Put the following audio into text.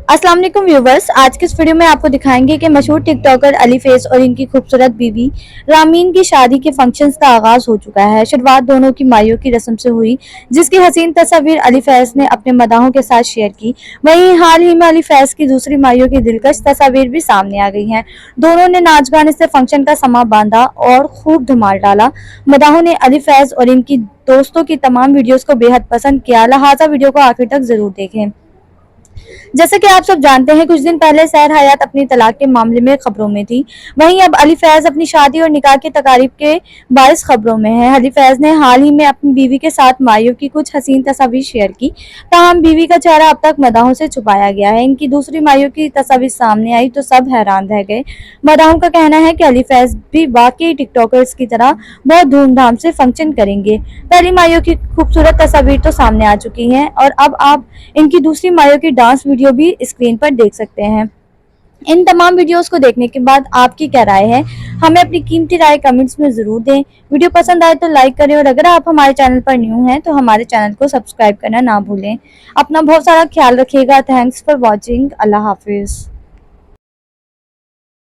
अस्सलाम वालेकुम व्यूवर्स, आज के इस वीडियो में आपको दिखाएंगे कि मशहूर टिकटॉकर अली फैज़ और इनकी खूबसूरत बीवी रामीन की शादी के फंक्शंस का आगाज हो चुका है। शुरुआत दोनों की माइयों की रस्म से हुई, जिसकी हसीन तस्वीर अली फैज़ ने अपने मदाहों के साथ शेयर की। वहीं हाल ही में अली फैज़ की दूसरी माइयों की दिलकश तस्वीर भी सामने आ गई हैं। दोनों ने नाच गाने से फंक्शन का समा बांधा और खूब धमाल डाला। मदाहों ने अली फैज़ और इनकी दोस्तों की तमाम वीडियोस को बेहद पसंद किया, लिहाजा वीडियो को आखिर तक जरूर देखें। जैसे कि आप सब जानते हैं, कुछ दिन पहले सहर हयात अपनी तलाक के मामले में खबरों में थी। वहीं अब अली फैज अपनी शादी और निकाह की तकारीब के बायस खबरों में है। अली फैज ने हाल ही में अपनी बीवी के साथ माइयों की कुछ हसीन तस्वीर शेयर की। ताहम बीवी का चेहरा अब तक मदाहों से छुपाया गया है। इनकी दूसरी माइयों की तस्वीर सामने आई तो सब हैरान रह गए। मदाहों का कहना है कि अली फैज भी वाकई टिकटॉकर्स की तरह बहुत धूमधाम से फंक्शन करेंगे। पहली माइयों की खूबसूरत तस्वीर तो सामने आ चुकी है और अब आप इनकी दूसरी माइयों की डांस वीडियो भी स्क्रीन पर देख सकते हैं। इन तमाम वीडियोस को देखने के बाद आपकी क्या राय है, हमें अपनी कीमती राय कमेंट्स में जरूर दें। वीडियो पसंद आए तो लाइक करें और अगर आप हमारे चैनल पर न्यू हैं तो हमारे चैनल को सब्सक्राइब करना ना भूलें। अपना बहुत सारा ख्याल रखिएगा। Thanks for watching. Allah Hafiz.